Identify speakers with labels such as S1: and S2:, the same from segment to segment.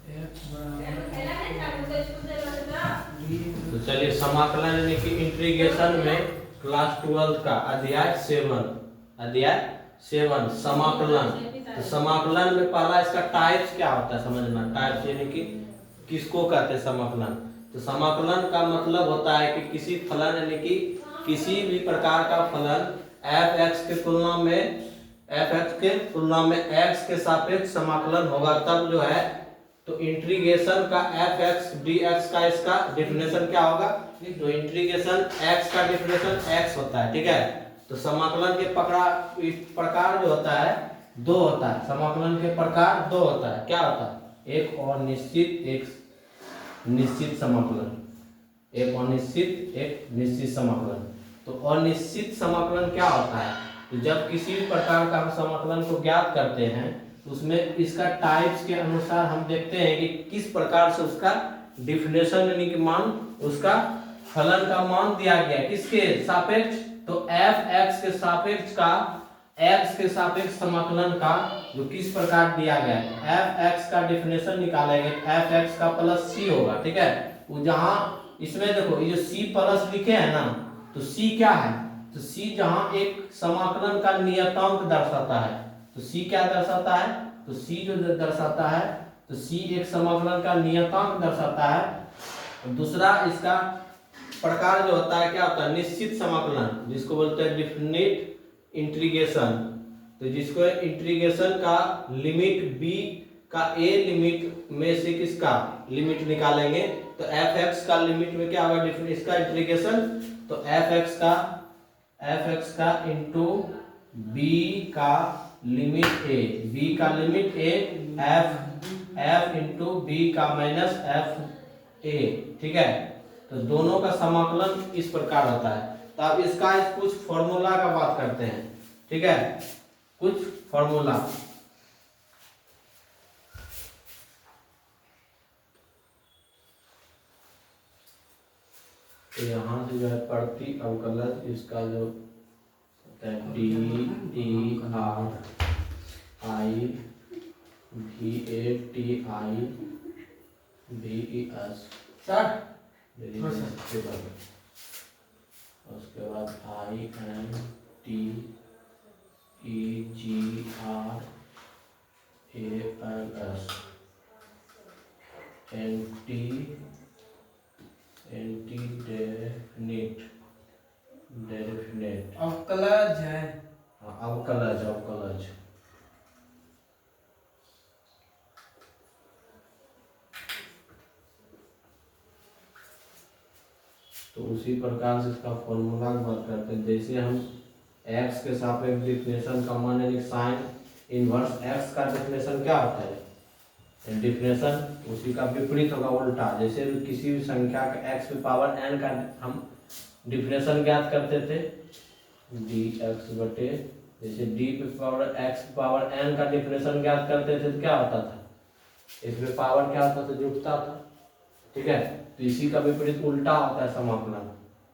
S1: तो चलिए समाकलन यानी कि इंटीग्रेशन में क्लास 12 का अध्याय 7 समाकलन। तो समाकलन में पहला इसका टाइप्स क्या होता है समझना। टाइप्स यानी कि किसको कहते हैं समाकलन। तो समाकलन का मतलब होता है कि किसी फलन यानी कि किसी भी प्रकार का फलन एफ एक्स के तुलना में एक्स के सापेक्ष समाकलन होगा तब जो है तो इंटीग्रेशन का एफ एक्स डी एक्स का इसका डेफिनेशन क्या होगा। तो इंटीग्रेशन एक्स का डेफिनेशन एक्स होता है, ठीक है। तो समाकलन के प्रकार जो होता है दो होता है। समाकलन के प्रकार दो होता है, क्या होता है, एक अनिश्चित एक निश्चित समाकलन। एक अनिश्चित एक निश्चित समाकलन। तो अनिश्चित समाकलन क्या होता है, तो जब किसी भी प्रकार का हम समाकलन को ज्ञात करते हैं तो उसमें इसका टाइप्स के अनुसार हम देखते हैं कि किस प्रकार से उसका डिफिनेशन यानी कि मान, उसका फलन का मान दिया गया किसके सापेक्ष। तो एफ एक्स के सापेक्ष का एक्स के सापेक्ष समाकलन का जो किस प्रकार दिया गया है, एफ एक्स का डिफिनेशन निकालेंगे एफ एक्स का प्लस सी होगा, ठीक है। वो जहां इसमें देखो ये जो सी प्लस लिखे हैं ना, तो सी क्या है, तो सी जहां एक समाकलन का नियतांक दर्शाता है। तो सी क्या दर्शाता है, तो सी जो दर्शाता है तो सी एक समाकलन का नियतांक दर्शाता है। दूसरा इसका प्रकार जो होता है क्या होता है, निश्चित समाकलन, जिसको बोलते हैं डिफिनिट इंटीग्रेशन। तो जिसको इंटीग्रेशन का लिमिट बी का ए लिमिट में से किसका लिमिट निकालेंगे तो एफ एक्स का लिमिट में क्या होगा इसका इंटीग्रेशन। तो एफ एक्स का इंटू बी का लिमिट ए, बी का limit A F into B का माइनस एफ ए, ठीक है। तो दोनों का समाकलन इस प्रकार होता है। तो अब इसका कुछ फॉर्मूला का बात करते हैं, ठीक है, कुछ फॉर्मूला। तो यहाँ से जो है प्रति अवकलज इसका जो D T R I V A T I V E S, उसके बाद I N T E G R A L S N T definite
S2: अवकलज है।
S1: हाँ, अवकलज। तो उसी प्रकार से इसका फॉर्मूला की बात करते हैं। जैसे हम x के सापेक्ष डिफिनेशन का मान यानी साइन इनवर्स x का डिफिनेशन क्या होता है, डिफिनेशन उसी का विपरीत होगा, उल्टा। जैसे किसी भी संख्या का x की पावर n का हम डिफिनेशन ज्ञात करते थे dx बटे, जैसे d पे पावर x पावर n का डिफिनेशन ज्ञात करते थे तो क्या होता था, इसमें पावर क्या होता था, जुड़ता था, ठीक है। तो इसी का विपरीत उल्टा होता है समाकलन।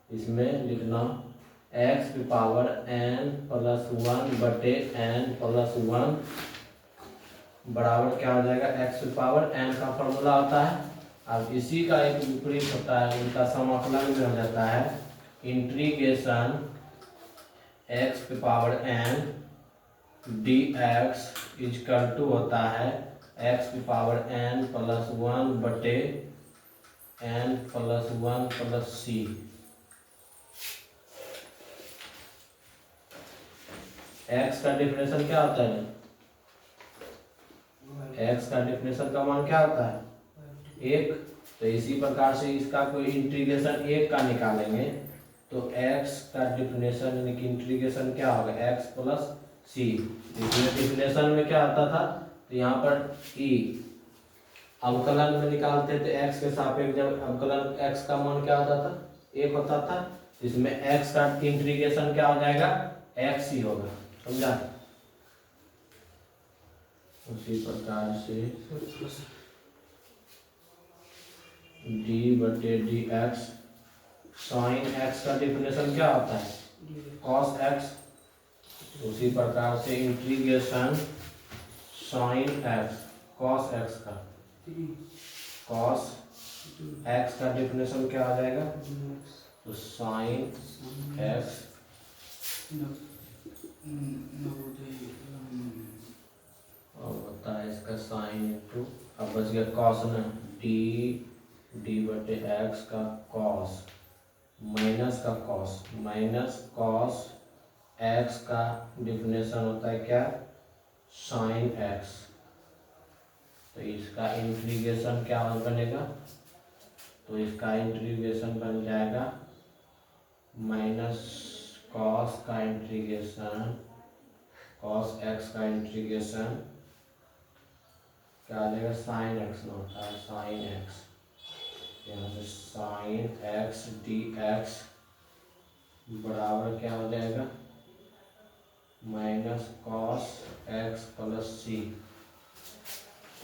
S1: इसमें लिखना x की पावर n प्लस 1 बटे n प्लस 1 बराबर क्या हो जाएगा, x की पावर n का फॉर्मूला होता है। अब इसी का एक विपरीत होता है, उनका समाकलन में हो जाता है इंटीग्रेशन x की power n dx equal to होता है x की पावर n प्लस 1 बटे n plus 1 plus c। x का डिफिनेशन क्या होता है, x का डिफिनेशन का मान क्या होता है, 1। तो इसी प्रकार से इसका कोई इंटीग्रेशन 1 का निकालेंगे तो x का डिफिनेशन यानी कि इंटीग्रेशन क्या होगा, x प्लस c। इसमें डिफिनेशन में क्या आता था, तो यहाँ पर e अवकलन में निकालते थे x के सापेक्ष, जब अवकलन x का मान क्या होता था, 1 होता था। इसमें x का इंटीग्रेशन क्या हो जाएगा, x ही होगा, समझा। उसी प्रकार से d बटे डी एक्स साइन x का डिफिनेशन क्या होता है, cos x। उसी प्रकार से integration sine x cos x का कॉस एक्स का डिफिनेशन क्या आ जाएगा, तो साइन एक्स और होता है इसका साइन इंटू, अब बच गया कॉस ना, डी डी बटे एक्स का कॉस माइनस का कॉस, माइनस कॉस एक्स का डिफिनेशन होता है क्या, साइन एक्स। तो इसका इंटीग्रेशन क्या बनेगा, तो इसका इंटीग्रेशन बन जाएगा माइनस कॉस का इंटीग्रेशन, कॉस एक्स का इंटीग्रेशन क्या आ जाएगा, साइन एक्स में होता है साइन एक्स, यहाँ से साइन एक्स डी एक्स बराबर क्या हो जाएगा, माइनस कॉस एक्स प्लस सी।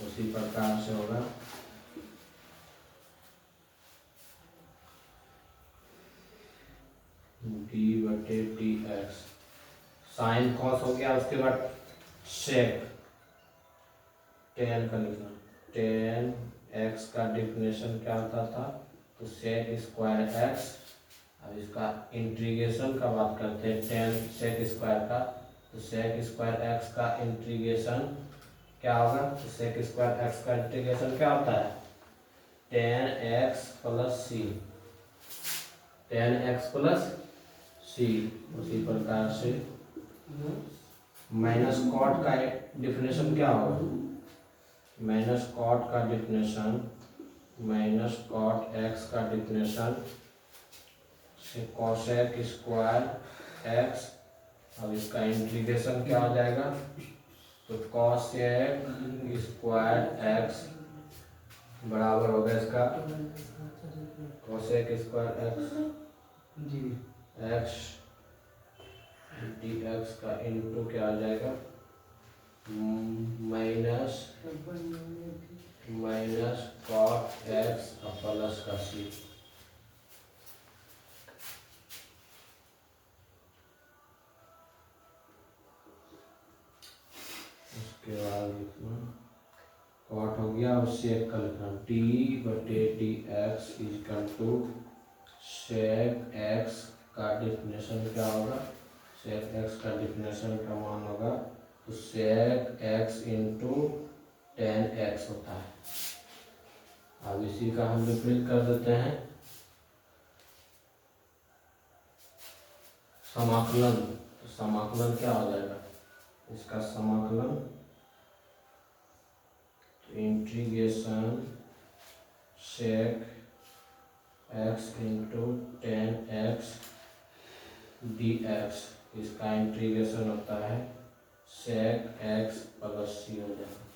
S1: उसी प्रकार से होगा डी बटे डी एक्स, साइन कॉस हो गया, उसके बाद सेक टेन का लिखना, टेन एक्स का डिफिनेशन क्या होता था, तो सेक स्क्वायर एक्स। अब इसका इंटीग्रेशन का बात करते हैं, टेन सेक स्क्वायर का, तो सेक स्क्वायर एक्स का इंटीग्रेशन क्या होगा, तो सेक स्क्वायर एक्स का इंटीग्रेशन क्या होता है, टेन एक्स प्लस सी, टेन एक्स प्लस सी। उसी प्रकार से माइनस कॉट का डिफिनेशन क्या होगा, माइनस कॉट का डिफिनेशन, माइनस कॉट एक्स का डिफिनेशन से कॉसेक स्क्वायर एक्स। अब इसका इंटीग्रेशन क्या हो जाएगा, तो कॉसेक स्क्वायर एक्स बराबर होगा इसका cosec square X D X का इंटू क्या आ जाएगा, minus minus cot X plus का सी। उसके बाद लिखना कॉट हो गया, और सेक का लिखना डी बटे D X equal to sec X का डिफिनेशन क्या होगा, सेक एक्स का डिफिनेशन का मान होगा, तो sec X into tan X होता है। अब इसी का हम विपरीत कर देते हैं, समाकलन। तो समाकलन क्या हो जाएगा, इसका समाकलन तो integration sec X into tan X D X, इसका इंटीग्रेशन होता है सेक एक्स प्लस सी हो जाएगा।